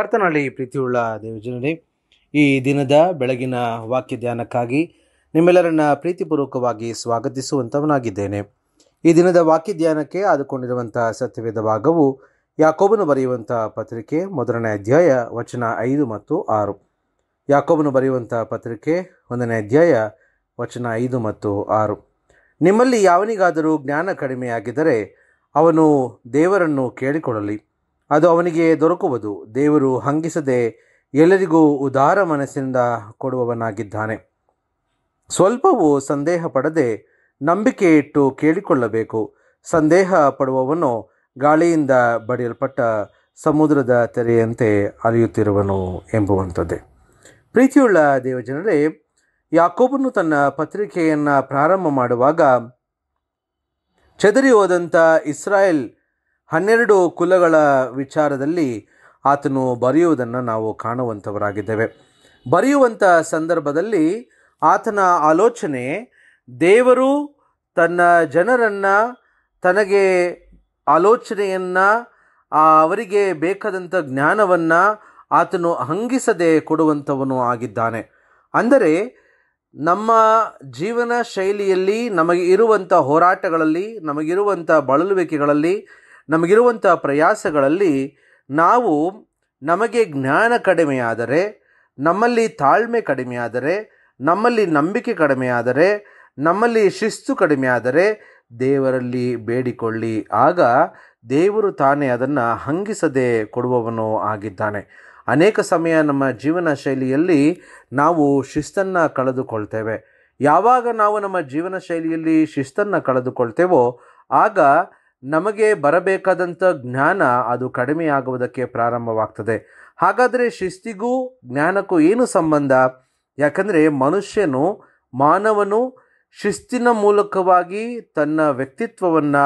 ಕರ್ತನಲ್ಲಿ ಪ್ರೀತಿಯುಳ್ಳ ದೇವಜನರೇ, ಈ ದಿನದ ಬೆಳಗಿನ ವಾಕ್ಯ ಧ್ಯಾನಕ್ಕಾಗಿ ನಿಮ್ಮೆಲ್ಲರನ್ನ ಪ್ರೀತಿಪೂರ್ವಕವಾಗಿ ಸ್ವಾಗತಿಸುವಂಥವನಾಗಿದ್ದೇನೆ. ಈ ದಿನದ ವಾಕ್ಯ ಧ್ಯಾನಕ್ಕೆ ಆದುಕೊಂಡಿರುವಂಥ ಸತ್ಯವೇದ ಭಾಗವು ಯಾಕೋಬನು ಬರೆಯುವಂಥ ಪತ್ರಿಕೆ 1ನೇ ಅಧ್ಯಾಯ ವಚನ 5 ಮತ್ತು 6. ಯಾಕೋಬನು ಬರೆಯುವಂಥ ಪತ್ರಿಕೆ 1ನೇ ಅಧ್ಯಾಯ ವಚನ 5 ಮತ್ತು 6. ನಿಮ್ಮಲ್ಲಿ ಯಾವನಿಗಾದರೂ ಜ್ಞಾನ ಕಡಿಮೆಯಾಗಿದ್ದರೆ ಅವನು ದೇವರನ್ನು ಕೇಳಿಕೊಳ್ಳಲಿ, ಅದು ಅವನಿಗೆ ದೊರಕುವುದು. ದೇವರು ಹಂಗಿಸದೆ ಎಲ್ಲರಿಗೂ ಉದಾರ ಮನಸ್ಸಿನಿಂದ ಕೊಡುವವನಾಗಿದ್ದಾನೆ. ಸ್ವಲ್ಪವೂ ಸಂದೇಹ ಪಡದೆ ನಂಬಿಕೆ ಇಟ್ಟು ಕೇಳಿಕೊಳ್ಳಬೇಕು. ಸಂದೇಹ ಪಡುವವನು ಗಾಳಿಯಿಂದ ಬಡಿಯಲ್ಪಟ್ಟ ಸಮುದ್ರದ ತೆರೆಯಂತೆ ಅಲಿಯುತ್ತಿರುವನು ಎಂಬುವಂಥದ್ದೇ. ಪ್ರೀತಿಯುಳ್ಳ ದೇವಜನರೇ, ಯಾಕೋಬನು ತನ್ನ ಪತ್ರಿಕೆಯನ್ನು ಪ್ರಾರಂಭ ಮಾಡುವಾಗ ಚದರಿ ಹೋದಂಥ ಇಸ್ರಾಯೇಲ್ 12 ಕುಲಗಳ ವಿಚಾರದಲ್ಲಿ ಆತನು ಬರೆಯುವುದನ್ನು ನಾವು ಕಾಣುವಂಥವರಾಗಿದ್ದೇವೆ. ಬರೆಯುವಂಥ ಸಂದರ್ಭದಲ್ಲಿ ಆತನ ಆಲೋಚನೆ, ದೇವರು ತನ್ನ ಜನರನ್ನು ತನಗೆ ಆಲೋಚನೆಯನ್ನು ಅವರಿಗೆ ಬೇಕಾದಂಥ ಜ್ಞಾನವನ್ನು ಆತನು ಹಂಗಿಸದೆ ಕೊಡುವಂಥವನು ಆಗಿದ್ದಾನೆ. ಅಂದರೆ ನಮ್ಮ ಜೀವನ ಶೈಲಿಯಲ್ಲಿ ನಮಗೆ ಇರುವಂಥ ಹೋರಾಟಗಳಲ್ಲಿ, ನಮಗಿರುವಂಥ ಬಳಲುವಿಕೆಗಳಲ್ಲಿ, ನಮಗಿರುವಂಥ ಪ್ರಯಾಸಗಳಲ್ಲಿ ನಮಗೆ ಜ್ಞಾನ ಕಡಿಮೆಯಾದರೆ, ನಮ್ಮಲ್ಲಿ ತಾಳ್ಮೆ ಕಡಿಮೆಯಾದರೆ, ನಮ್ಮಲ್ಲಿ ನಂಬಿಕೆ ಕಡಿಮೆಯಾದರೆ, ನಮ್ಮಲ್ಲಿ ಶಿಸ್ತು ಕಡಿಮೆಯಾದರೆ ದೇವರಲ್ಲಿ ಬೇಡಿಕೊಳ್ಳಿ. ಆಗ ದೇವರು ತಾನೇ ಅದನ್ನು ಹಂಗಿಸದೆ ಕೊಡುವವನು ಆಗಿದ್ದಾನೆ. ಅನೇಕ ಸಮಯ ನಮ್ಮ ಜೀವನ ಶೈಲಿಯಲ್ಲಿ ನಾವು ಶಿಸ್ತನ್ನು ಕಳೆದುಕೊಳ್ತೇವೆ. ಯಾವಾಗ ನಾವು ನಮ್ಮ ಜೀವನ ಶೈಲಿಯಲ್ಲಿ ಶಿಸ್ತನ್ನು ಕಳೆದುಕೊಳ್ತೇವೋ ಆಗ ನಮಗೆ ಬರಬೇಕಾದಂಥ ಜ್ಞಾನ ಅದು ಕಡಿಮೆಯಾಗುವುದಕ್ಕೆ ಪ್ರಾರಂಭವಾಗ್ತದೆ. ಹಾಗಾದರೆ ಶಿಸ್ತಿಗೂ ಜ್ಞಾನಕ್ಕೂ ಏನು ಸಂಬಂಧ? ಯಾಕಂದರೆ ಮಾನವನು ಶಿಸ್ತಿನ ಮೂಲಕವಾಗಿ ತನ್ನ ವ್ಯಕ್ತಿತ್ವವನ್ನು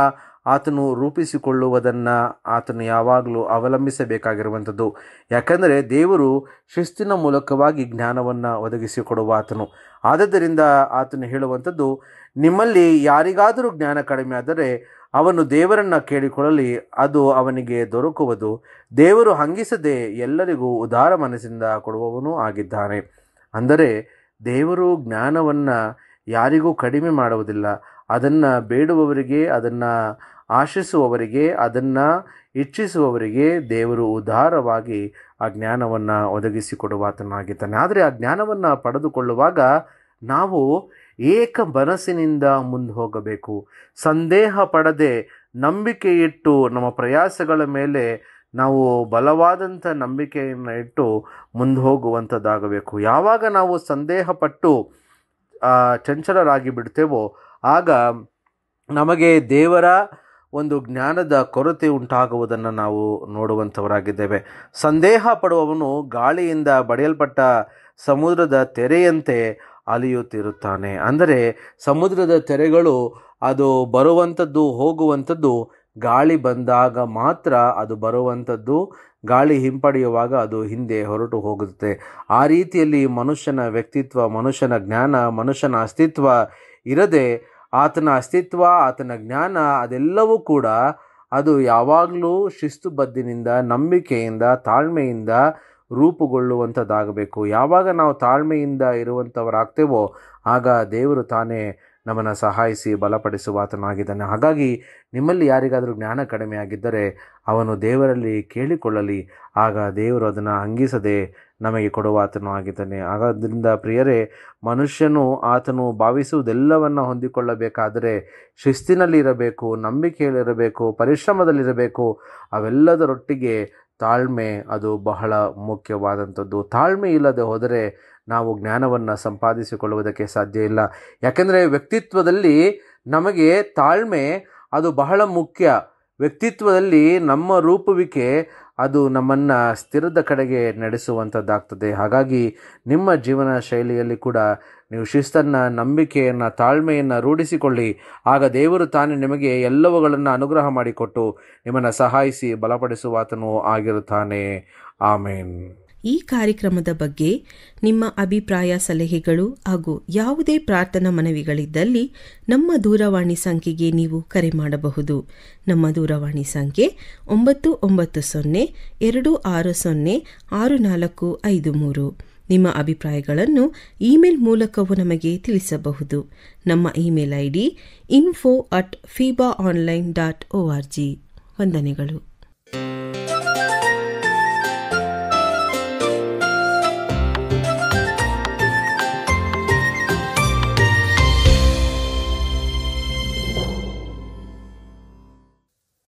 ಆತನು ರೂಪಿಸಿಕೊಳ್ಳುವುದನ್ನು ಆತನು ಯಾವಾಗಲೂ ಅವಲಂಬಿಸಬೇಕಾಗಿರುವಂಥದ್ದು. ಯಾಕಂದರೆ ದೇವರು ಶಿಸ್ತಿನ ಮೂಲಕವಾಗಿ ಜ್ಞಾನವನ್ನು ಒದಗಿಸಿಕೊಡುವ ಆತನು. ಆದ್ದರಿಂದ ಆತನು ಹೇಳುವಂಥದ್ದು, ನಿಮ್ಮಲ್ಲಿ ಯಾರಿಗಾದರೂ ಜ್ಞಾನ ಕಡಿಮೆ ಆದರೆ ಅವನು ದೇವರನ್ನು ಕೇಳಿಕೊಳ್ಳಲಿ, ಅದು ಅವನಿಗೆ ದೊರಕುವುದು. ದೇವರು ಹಂಗಿಸದೆ ಎಲ್ಲರಿಗೂ ಉದಾರ ಮನಸ್ಸಿನಿಂದ ಕೊಡುವವನು ಆಗಿದ್ದಾನೆ. ಅಂದರೆ ದೇವರು ಜ್ಞಾನವನ್ನು ಯಾರಿಗೂ ಕಡಿಮೆ ಮಾಡುವುದಿಲ್ಲ. ಅದನ್ನು ಬೇಡುವವರಿಗೆ, ಅದನ್ನು ಆಶಿಸುವವರಿಗೆ, ಅದನ್ನು ಇಚ್ಛಿಸುವವರಿಗೆ ದೇವರು ಉದಾರವಾಗಿ ಆ ಜ್ಞಾನವನ್ನು ಒದಗಿಸಿಕೊಡುವಾತನಾಗಿದ್ದಾನೆ. ಆದರೆ ಆ ಜ್ಞಾನವನ್ನು ಪಡೆದುಕೊಳ್ಳುವಾಗ ನಾವು ಏಕ ಮನಸ್ಸಿನಿಂದ ಮುಂದೆ ಹೋಗಬೇಕು. ಸಂದೇಹ ಪಡದೆ ನಂಬಿಕೆ ಇಟ್ಟು ನಮ್ಮ ಪ್ರಯಾಸಗಳ ಮೇಲೆ ನಾವು ಬಲವಾದಂಥ ನಂಬಿಕೆಯನ್ನು ಇಟ್ಟು ಮುಂದೆ ಹೋಗುವಂಥದ್ದಾಗಬೇಕು. ಯಾವಾಗ ನಾವು ಸಂದೇಹ ಪಟ್ಟು ಚಂಚಲರಾಗಿ ಬಿಡ್ತೇವೋ ಆಗ ನಮಗೆ ದೇವರ ಒಂದು ಜ್ಞಾನದ ಕೊರತೆ ಉಂಟಾಗುವುದನ್ನು ನಾವು ನೋಡುವಂಥವರಾಗಿದ್ದೇವೆ. ಸಂದೇಹ ಪಡುವವನು ಗಾಳಿಯಿಂದ ಬಡಿಯಲ್ಪಟ್ಟ ಸಮುದ್ರದ ತೆರೆಯಂತೆ ಅಲಿಯುತ್ತಿರುತ್ತಾನೆ. ಅಂದರೆ ಸಮುದ್ರದ ತೆರೆಗಳು ಅದು ಬರುವಂಥದ್ದು ಹೋಗುವಂಥದ್ದು ಗಾಳಿ ಬಂದಾಗ ಮಾತ್ರ ಅದು ಬರುವಂಥದ್ದು. ಗಾಳಿ ಹಿಂಪಡೆಯುವಾಗ ಅದು ಹಿಂದೆ ಹೊರಟು ಹೋಗುತ್ತೆ. ಆ ರೀತಿಯಲ್ಲಿ ಮನುಷ್ಯನ ವ್ಯಕ್ತಿತ್ವ, ಮನುಷ್ಯನ ಜ್ಞಾನ, ಮನುಷ್ಯನ ಅಸ್ತಿತ್ವ ಇರದೆ ಆತನ ಅಸ್ತಿತ್ವ, ಆತನ ಜ್ಞಾನ ಅದೆಲ್ಲವೂ ಕೂಡ ಅದು ಯಾವಾಗಲೂ ಶಿಸ್ತುಬದ್ಧಿನಿಂದ, ನಂಬಿಕೆಯಿಂದ, ತಾಳ್ಮೆಯಿಂದ ರೂಪುಗೊಳ್ಳುವಂಥದ್ದಾಗಬೇಕು. ಯಾವಾಗ ನಾವು ತಾಳ್ಮೆಯಿಂದ ಇರುವಂಥವರಾಗ್ತೇವೋ ಆಗ ದೇವರು ತಾನೇ ನಮ್ಮನ್ನು ಸಹಾಯಿಸಿ ಬಲಪಡಿಸುವಾತನಾಗಿದ್ದಾನೆ. ಹಾಗಾಗಿ ನಿಮ್ಮಲ್ಲಿ ಯಾರಿಗಾದರೂ ಜ್ಞಾನ ಕಡಿಮೆ ಆಗಿದ್ದರೆ ಅವನು ದೇವರಲ್ಲಿ ಕೇಳಿಕೊಳ್ಳಲಿ, ಆಗ ದೇವರು ಅದನ್ನು ಹಂಗಿಸದೆ ನಮಗೆ ಕೊಡುವಾತನು ಆಗಿದ್ದಾನೆ. ಹಾಗಾದ್ದರಿಂದ ಪ್ರಿಯರೇ, ಮನುಷ್ಯನು ಆತನು ಭಾವಿಸುವುದೆಲ್ಲವನ್ನು ಹೊಂದಿಕೊಳ್ಳಬೇಕಾದರೆ ಶಿಸ್ತಿನಲ್ಲಿರಬೇಕು, ನಂಬಿಕೆಯಲ್ಲಿರಬೇಕು, ಪರಿಶ್ರಮದಲ್ಲಿರಬೇಕು. ಅವೆಲ್ಲದರೊಟ್ಟಿಗೆ ತಾಳ್ಮೆ ಅದು ಬಹಳ ಮುಖ್ಯವಾದಂಥದ್ದು. ತಾಳ್ಮೆ ಇಲ್ಲದೆ ಹೋದರೆ ನಾವು ಜ್ಞಾನವನ್ನು ಸಂಪಾದಿಸಿಕೊಳ್ಳುವುದಕ್ಕೆ ಸಾಧ್ಯ ಇಲ್ಲ. ಯಾಕೆಂದರೆ ವ್ಯಕ್ತಿತ್ವದಲ್ಲಿ ನಮಗೆ ತಾಳ್ಮೆ ಅದು ಬಹಳ ಮುಖ್ಯ. ವ್ಯಕ್ತಿತ್ವದಲ್ಲಿ ನಮ್ಮ ರೂಪುವಿಕೆ ಅದು ನಮ್ಮನ್ನು ಸ್ಥಿರದ ಕಡೆಗೆ ನಡೆಸುವಂಥದ್ದಾಗ್ತದೆ. ಹಾಗಾಗಿ ನಿಮ್ಮ ಜೀವನ ಶೈಲಿಯಲ್ಲಿ ಕೂಡ ನೀವು ಶಿಸ್ತನ್ನು, ನಂಬಿಕೆಯನ್ನು, ತಾಳ್ಮೆಯನ್ನು ರೂಢಿಸಿಕೊಳ್ಳಿ. ಆಗ ದೇವರು ತಾನೇ ನಿಮಗೆ ಎಲ್ಲವುಗಳನ್ನು ಅನುಗ್ರಹ ಮಾಡಿಕೊಟ್ಟು ನಿಮ್ಮನ್ನು ಸಹಾಯಿಸಿ ಬಲಪಡಿಸುವಾತನು ಆಗಿರುತ್ತಾನೆ. ಆಮೇನ್. ಈ ಕಾರ್ಯಕ್ರಮದ ಬಗ್ಗೆ ನಿಮ್ಮ ಅಭಿಪ್ರಾಯ, ಸಲಹೆಗಳು ಹಾಗೂ ಯಾವುದೇ ಪ್ರಾರ್ಥನಾ ಮನವಿಗಳಿದ್ದಲ್ಲಿ ನಮ್ಮ ದೂರವಾಣಿ ಸಂಖ್ಯೆಗೆ ನೀವು ಕರೆ ಮಾಡಬಹುದು. ನಮ್ಮ ದೂರವಾಣಿ ಸಂಖ್ಯೆ 9902606453. ನಿಮ್ಮ ಅಭಿಪ್ರಾಯಗಳನ್ನು ಇಮೇಲ್ ಮೂಲಕವೂ ನಮಗೆ ತಿಳಿಸಬಹುದು. ನಮ್ಮ ಇಮೇಲ್ ID info@fibaonline.org. ವಂದನೆಗಳು.